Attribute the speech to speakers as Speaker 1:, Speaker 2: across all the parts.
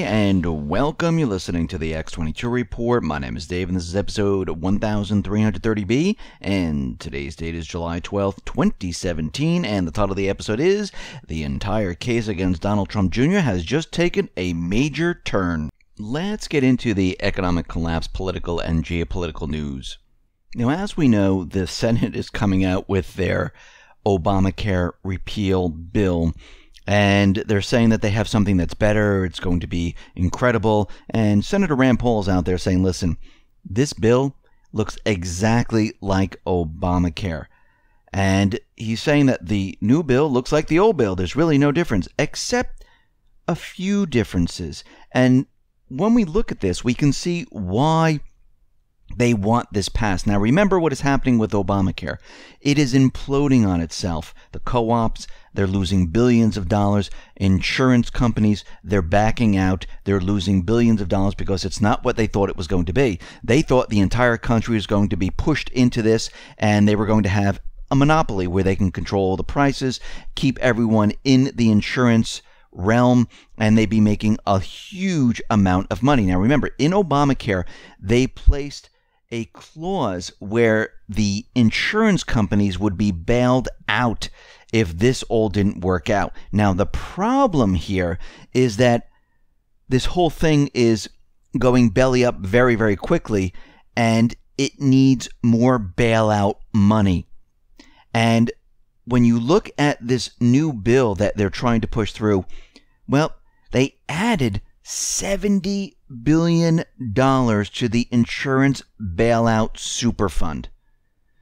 Speaker 1: and welcome. You're listening to the X22 Report. My name is Dave, and this is episode 1330B, and today's date is July 12th, 2017, and the title of the episode is The Entire Case Against Donald Trump Jr. Has Just Taken a Major Turn. Let's get into the economic collapse, political, and geopolitical news. Now, as we know, the Senate is coming out with their Obamacare repeal bill, and they're saying that they have something that's better, it's going to be incredible, and Senator Rand Paul is out there saying, listen, this bill looks exactly like Obamacare. And he's saying that the new bill looks like the old bill. There's really no difference, except a few differences. And when we look at this, we can see why they want this passed. Now, remember what is happening with Obamacare. It is imploding on itself. The co-ops, they're losing billions of dollars. Insurance companies, they're backing out. They're losing billions of dollars because it's not what they thought it was going to be. They thought the entire country was going to be pushed into this, and they were going to have a monopoly where they can control the prices, keep everyone in the insurance realm, and they'd be making a huge amount of money. Now, remember, in Obamacare, they placed a clause where the insurance companies would be bailed out if this all didn't work out. Now, the problem here is that this whole thing is going belly up very, very quickly, and it needs more bailout money. And when you look at this new bill that they're trying to push through, well, they added $70 billion to the insurance bailout super fund.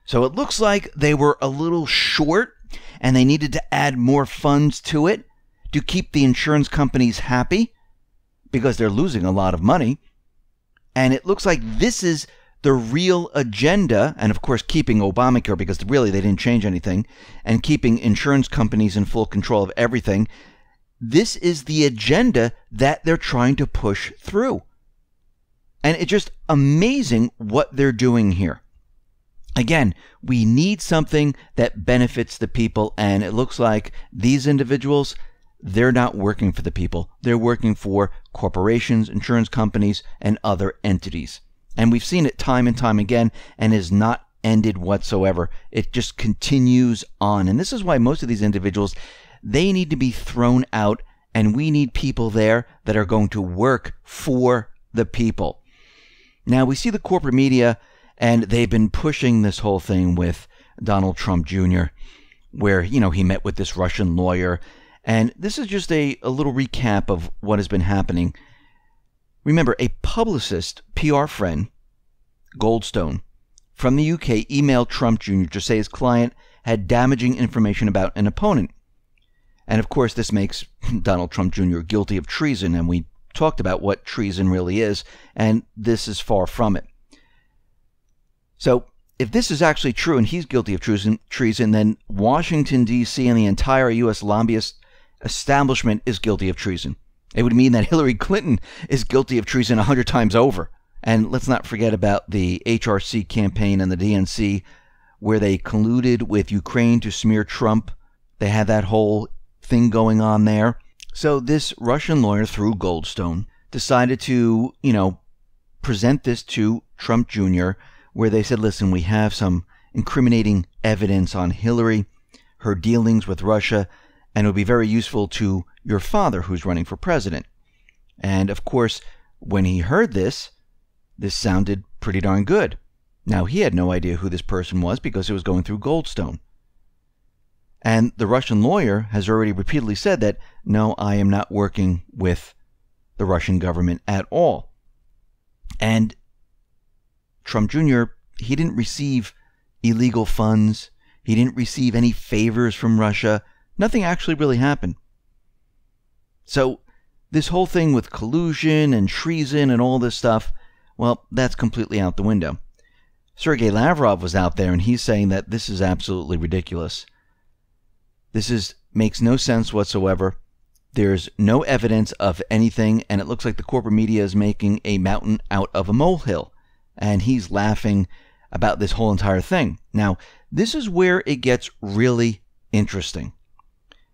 Speaker 1: So it looks like they were a little short and they needed to add more funds to it to keep the insurance companies happy because they're losing a lot of money. And it looks like this is the real agenda, and of course keeping Obamacare because really they didn't change anything, and keeping insurance companies in full control of everything. This is the agenda that they're trying to push through. And it's just amazing what they're doing here. Again, we need something that benefits the people, and it looks like these individuals, they're not working for the people. They're working for corporations, insurance companies, and other entities. And we've seen it time and time again, and is not ended whatsoever. It just continues on. And this is why most of these individuals, they need to be thrown out, and we need people there that are going to work for the people. Now, we see the corporate media, and they've been pushing this whole thing with Donald Trump Jr., where, he met with this Russian lawyer. And this is just a little recap of what has been happening. Remember, a publicist, PR friend, Goldstone, from the UK, emailed Trump Jr. to say his client had damaging information about an opponent. And of course, this makes Donald Trump Jr. guilty of treason, and we talked about what treason really is, and this is far from it. So, if this is actually true and he's guilty of treason, then Washington, D.C. and the entire U.S. lobbyist establishment is guilty of treason. It would mean that Hillary Clinton is guilty of treason 100 times over. And let's not forget about the HRC campaign and the DNC, where they colluded with Ukraine to smear Trump. They had that whole thing going on there. So this Russian lawyer, through Goldstone, decided to, present this to Trump Jr., where they said, listen, we have some incriminating evidence on Hillary, her dealings with Russia, and it would be very useful to your father who's running for president. And of course, when he heard this sounded pretty darn good. Now, he had no idea who this person was because it was going through Goldstone. And the Russian lawyer has already repeatedly said that, no, I am not working with the Russian government at all. And Trump Jr., he didn't receive illegal funds. He didn't receive any favors from Russia. Nothing actually really happened. So this whole thing with collusion and treason and all this stuff, well, that's completely out the window. Sergei Lavrov was out there and he's saying that this is absolutely ridiculous. This makes no sense whatsoever. There's no evidence of anything, and it looks like the corporate media is making a mountain out of a molehill. And he's laughing about this whole entire thing. Now, this is where it gets really interesting.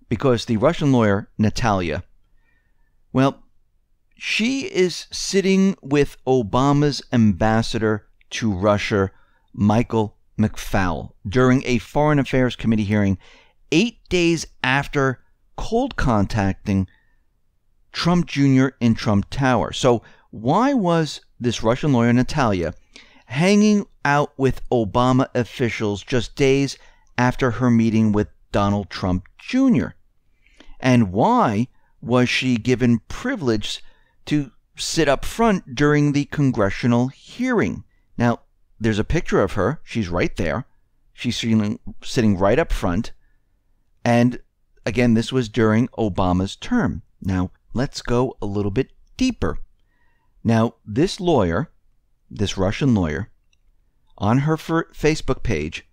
Speaker 1: Because the Russian lawyer, Natalia, well, she is sitting with Obama's ambassador to Russia, Michael McFaul, during a Foreign Affairs Committee hearing 8 days after cold contacting Trump Jr. in Trump Tower. So why was this Russian lawyer, Natalia, hanging out with Obama officials just days after her meeting with Donald Trump Jr.? And why was she given privilege to sit up front during the congressional hearing? Now, there's a picture of her. She's right there. She's sitting right up front. And again, this was during Obama's term. Now, let's go a little bit deeper. Now, this lawyer, this Russian lawyer, on her Facebook page,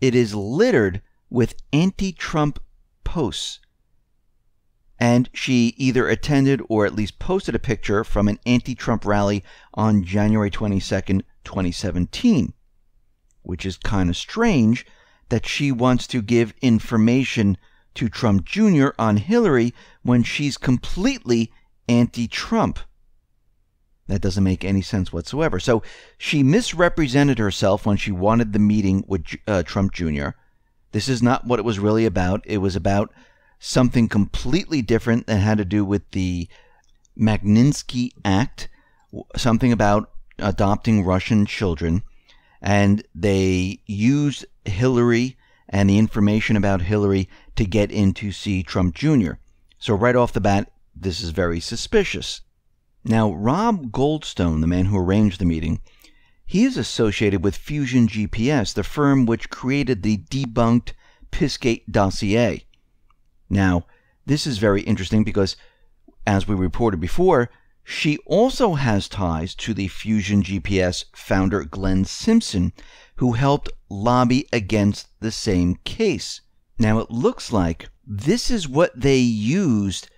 Speaker 1: it is littered with anti-Trump posts. And she either attended or at least posted a picture from an anti-Trump rally on January 22nd, 2017, which is kind of strange that she wants to give information to Trump Jr. on Hillary when she's completely anti-Trump. That doesn't make any sense whatsoever. So she misrepresented herself when she wanted the meeting with Trump Jr. This is not what it was really about. It was about something completely different that had to do with the Magnitsky Act, something about adopting Russian children. And they used Hillary and the information about Hillary to get in to see Trump Jr. So right off the bat, this is very suspicious. Now, Rob Goldstone, the man who arranged the meeting, he is associated with Fusion GPS, the firm which created the debunked Pissgate dossier. Now, this is very interesting because, as we reported before, she also has ties to the Fusion GPS founder Glenn Simpson, who helped lobby against the same case. Now, it looks like this is what they used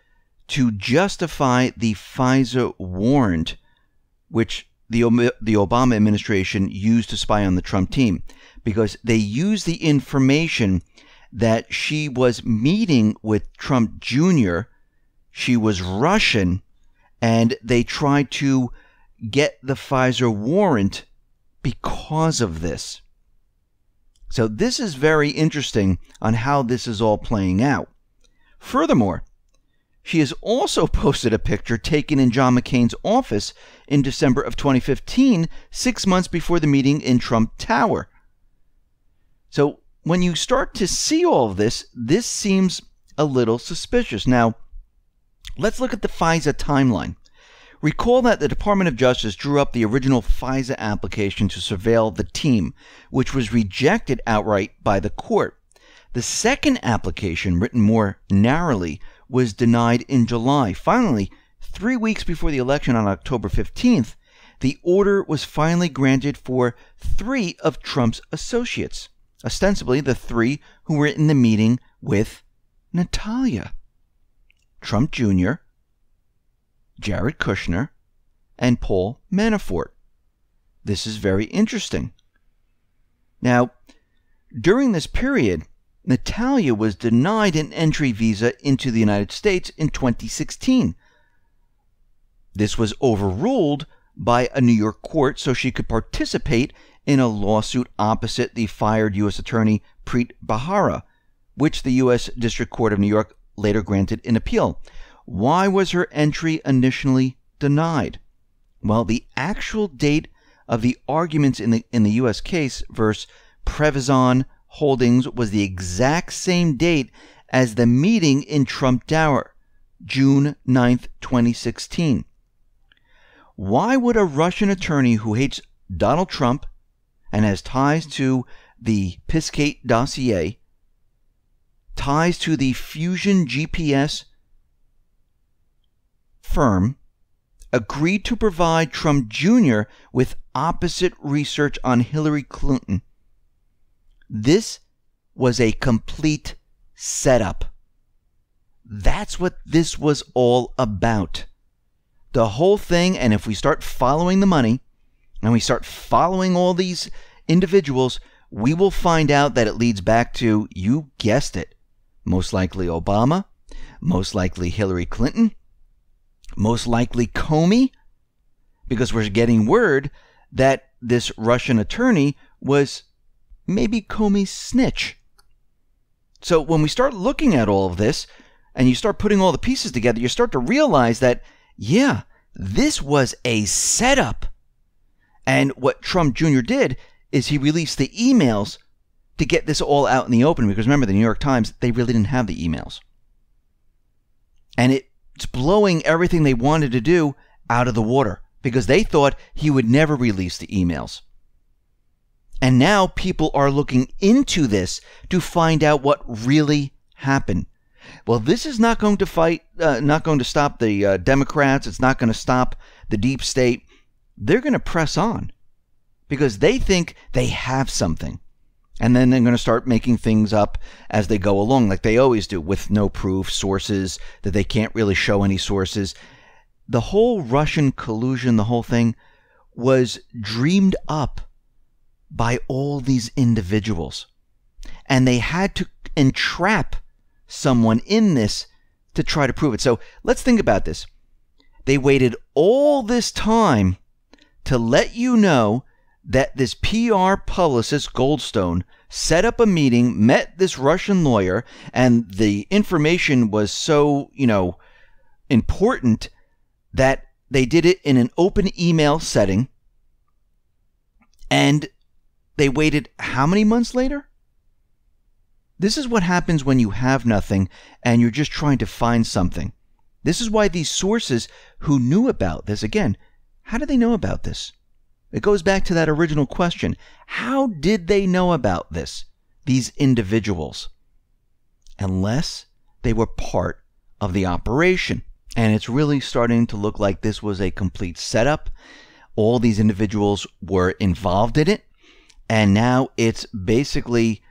Speaker 1: to justify the FISA warrant, which the Obama administration used to spy on the Trump team, because they used the information that she was meeting with Trump Jr., she was Russian, and they tried to get the FISA warrant because of this. So this is very interesting on how this is all playing out. Furthermore, she has also posted a picture taken in John McCain's office in December of 2015, 6 months before the meeting in Trump Tower. So when you start to see all of this, this seems a little suspicious. Now, let's look at the FISA timeline. Recall that the Department of Justice drew up the original FISA application to surveil the team, which was rejected outright by the court. The second application, written more narrowly, was denied in July. Finally, 3 weeks before the election on October 15th, the order was finally granted for 3 of Trump's associates, ostensibly the 3 who were in the meeting with Natalia: Trump Jr., Jared Kushner, and Paul Manafort. This is very interesting. Now, during this period, Natalia was denied an entry visa into the United States in 2016. This was overruled by a New York court so she could participate in a lawsuit opposite the fired U.S. Attorney Preet Bharara, which the U.S. District Court of New York later granted an appeal. Why was her entry initially denied? Well, the actual date of the arguments in the U.S. case versus Prevezon Holdings was the exact same date as the meeting in Trump Tower, June 9th, 2016. Why would a Russian attorney who hates Donald Trump and has ties to the Pissgate dossier, ties to the Fusion GPS firm, agree to provide Trump Jr. with opposite research on Hillary Clinton? This was a complete setup. That's what this was all about. The whole thing, and if we start following the money, and we start following all these individuals, we will find out that it leads back to, you guessed it, most likely Obama, most likely Hillary Clinton, Most likely Comey, because we're getting word that this Russian attorney was maybe Comey's snitch. So when we start looking at all of this and you start putting all the pieces together, you start to realize that, yeah, this was a setup. And what Trump Jr. did is he released the emails to get this all out in the open. Because remember, the New York Times, they really didn't have the emails. And it's blowing everything they wanted to do out of the water, because they thought he would never release the emails. And now people are looking into this to find out what really happened. Well, this is not going to stop the Democrats. It's not going to stop the deep state. They're going to press on because they think they have something. And then they're going to start making things up as they go along, like they always do, with no proof, sources that they can't really show any sources. The whole Russian collusion, the whole thing, was dreamed up by all these individuals. And they had to entrap someone in this to try to prove it. So let's think about this. They waited all this time to let you know that this PR publicist, Goldstone, set up a meeting, met this Russian lawyer, and the information was so, important that they did it in an open email setting. And they waited how many months later? This is what happens when you have nothing and you're just trying to find something. This is why these sources who knew about this, again, how did they know about this? It goes back to that original question. How did they know about this, these individuals? Unless they were part of the operation. And it's really starting to look like this was a complete setup. All these individuals were involved in it. And now it's basically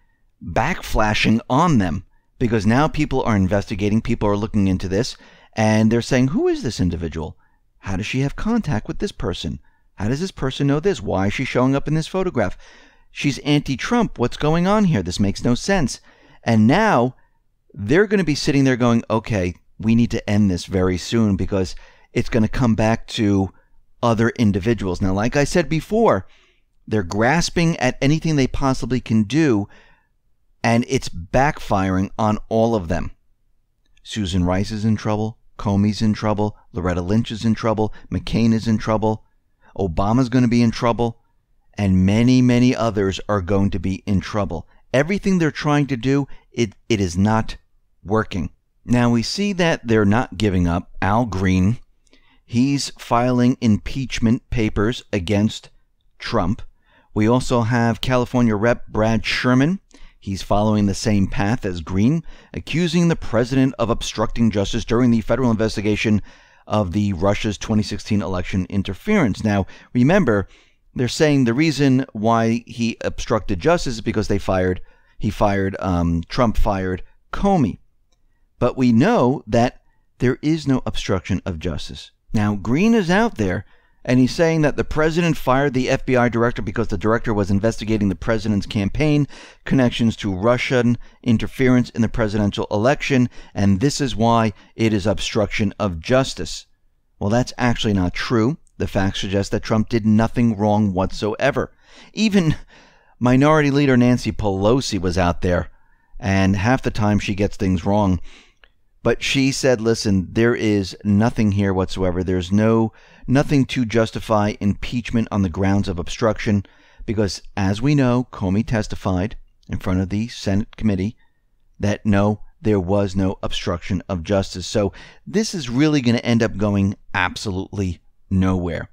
Speaker 1: backflashing on them, because now people are investigating, people are looking into this, and they're saying, who is this individual? How does she have contact with this person? How does this person know this? Why is she showing up in this photograph? She's anti-Trump. What's going on here? This makes no sense. And now they're going to be sitting there going, okay, we need to end this very soon, because it's going to come back to other individuals. Now, like I said before, they're grasping at anything they possibly can do, and it's backfiring on all of them. Susan Rice is in trouble. Comey's in trouble. Loretta Lynch is in trouble. McCain is in trouble. Obama's going to be in trouble. And many, many others are going to be in trouble. Everything they're trying to do, it is not working. Now, we see that they're not giving up. Al Green, he's filing impeachment papers against Trump. We also have California Rep. Brad Sherman. He's following the same path as Green, accusing the president of obstructing justice during the federal investigation of the Russia's 2016 election interference. Now, remember, they're saying the reason why he obstructed justice is because Trump fired Comey. But we know that there is no obstruction of justice. Now, Green is out there, and he's saying that the president fired the FBI director because the director was investigating the president's campaign connections to Russian interference in the presidential election, and this is why it is obstruction of justice. Well, that's actually not true. The facts suggest that Trump did nothing wrong whatsoever. Even Minority Leader Nancy Pelosi was out there, and half the time she gets things wrong. But she said, listen, there is nothing here whatsoever. There's nothing to justify impeachment on the grounds of obstruction, because as we know, Comey testified in front of the Senate committee that no, there was no obstruction of justice. So this is really going to end up going absolutely nowhere.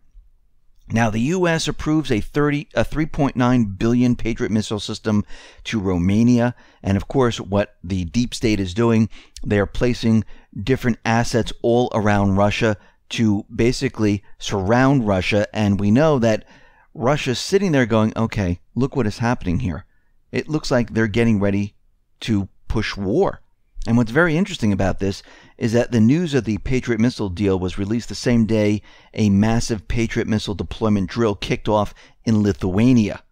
Speaker 1: Now, the U.S. approves a $3.9 billion Patriot Missile system to Romania. And of course, what the deep state is doing, they are placing different assets all around Russia to basically surround Russia. And we know that Russia's sitting there going, okay, look what is happening here. It looks like they're getting ready to push war. And what's very interesting about this is that the news of the Patriot Missile deal was released the same day a massive Patriot Missile deployment drill kicked off in Lithuania.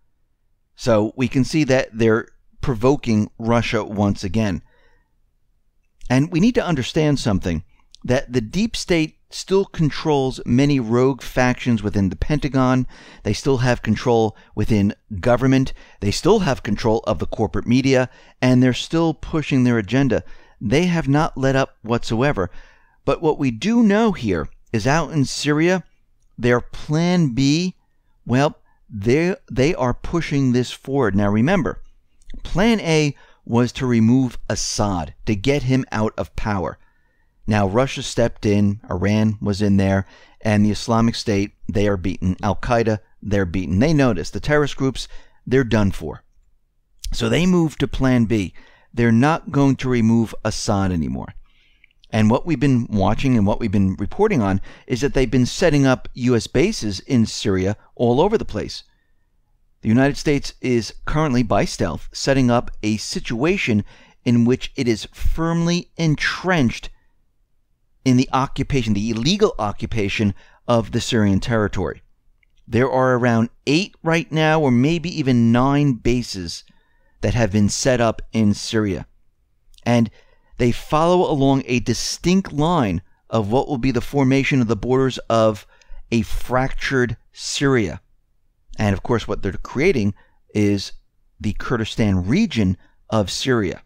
Speaker 1: So we can see that they're provoking Russia once again. And we need to understand something. that the deep state still controls many rogue factions within the Pentagon. They still have control within government. They still have control of the corporate media, and they're still pushing their agenda. They have not let up whatsoever. But what we do know here is out in Syria, their plan B, well, they are pushing this forward. Now remember, plan A was to remove Assad, to get him out of power. Now Russia stepped in, Iran was in there, and the Islamic State, they are beaten. Al-Qaeda, they're beaten. They notice the terrorist groups, they're done for. So they moved to plan B. They're not going to remove Assad anymore. And what we've been watching and what we've been reporting on is that they've been setting up U.S. bases in Syria all over the place. The United States is currently, by stealth, setting up a situation in which it is firmly entrenched in the occupation, the illegal occupation of the Syrian territory. There are around 8 right now, or maybe even 9 bases that have been set up in Syria. And they follow along a distinct line of what will be the formation of the borders of a fractured Syria. And of course, what they're creating is the Kurdistan region of Syria.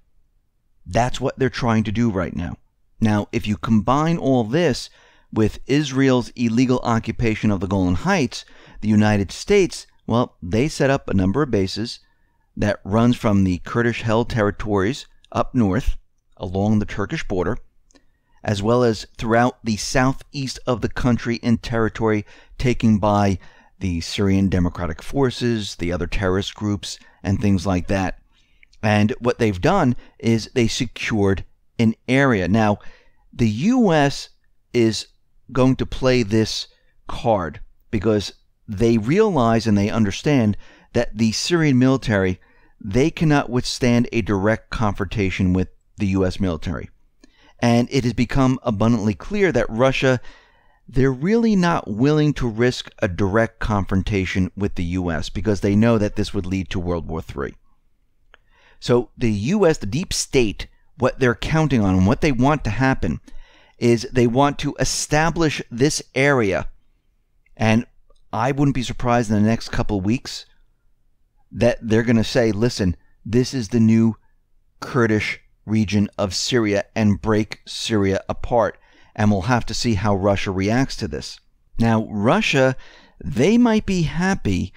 Speaker 1: That's what they're trying to do right now. Now, if you combine all this with Israel's illegal occupation of the Golan Heights, the United States, well, they set up a number of bases that runs from the Kurdish-held territories up north along the Turkish border, as well as throughout the southeast of the country in territory taken by the Syrian Democratic Forces, the other terrorist groups, and things like that. And what they've done is they secured an area. Now, the U.S. is going to play this card because they realize and they understand that the Syrian military, they cannot withstand a direct confrontation with the U.S. military. And it has become abundantly clear that Russia, they're really not willing to risk a direct confrontation with the U.S. because they know that this would lead to World War III. So the U.S., the deep state, what they're counting on and what they want to happen is they want to establish this area. And I wouldn't be surprised in the next couple of weeks that they're going to say, listen, this is the new Kurdish region of Syria, and break Syria apart. And we'll have to see how Russia reacts to this. Now, Russia, they might be happy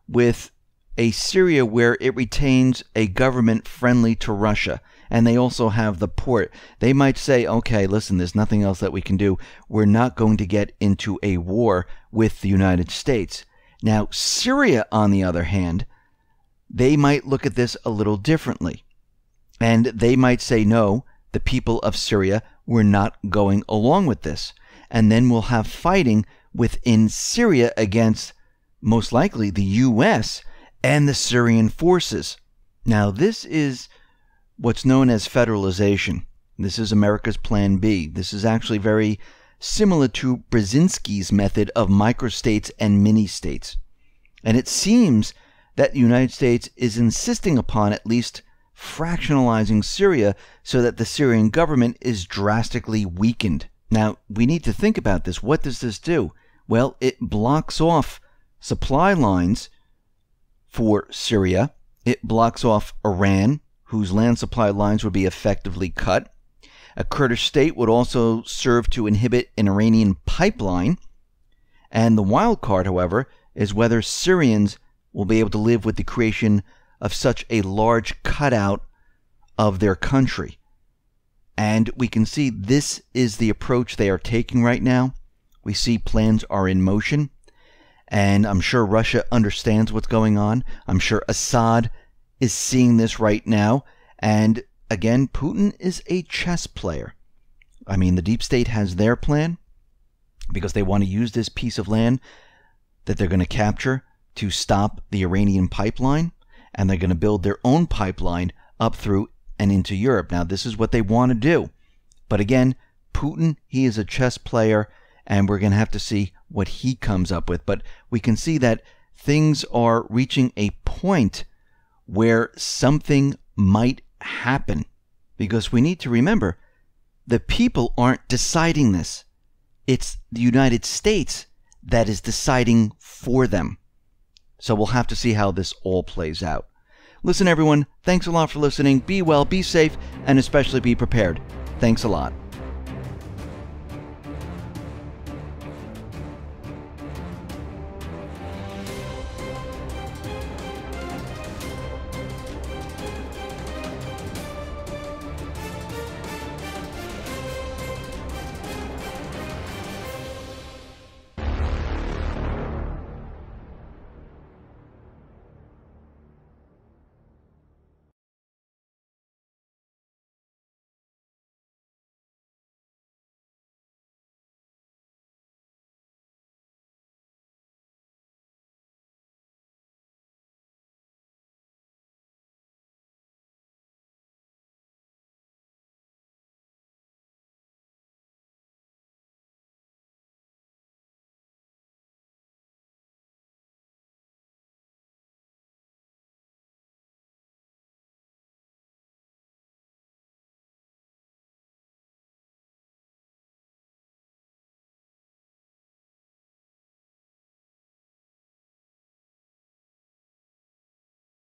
Speaker 1: with a Syria where it retains a government friendly to Russia. And they also have the port. They might say, okay, listen, there's nothing else that we can do. We're not going to get into a war with the United States. Now, Syria, on the other hand, they might look at this a little differently. And they might say, no, the people of Syria, we're not going along with this. And then we'll have fighting within Syria against, most likely, the U.S. and the Syrian forces. Now, this is what's known as federalization. This is America's Plan B. This is actually very similar to Brzezinski's method of microstates and mini-states. And it seems that the United States is insisting upon at least fractionalizing Syria so that the Syrian government is drastically weakened. Now, we need to think about this. What does this do? Well, it blocks off supply lines for Syria. It blocks off Iran, whose land supply lines would be effectively cut. A Kurdish state would also serve to inhibit an Iranian pipeline. And the wild card, however, is whether Syrians will be able to live with the creation of such a large cutout of their country. And we can see this is the approach they are taking right now. We see plans are in motion. And I'm sure Russia understands what's going on. I'm sure Assad is seeing this right now. And again, Putin is a chess player. I mean, the deep state has their plan because they want to use this piece of land that they're going to capture to stop the Iranian pipeline. And they're going to build their own pipeline up through and into Europe. Now, this is what they want to do. But again, Putin, he is a chess player, and we're going to have to see what he comes up with. But we can see that things are reaching a point where something might happen. Because we need to remember, The people aren't deciding this. It's the United States that is deciding for them. So we'll have to see how this all plays out. Listen, everyone, thanks a lot for listening. Be well, be safe, and especially be prepared. Thanks a lot.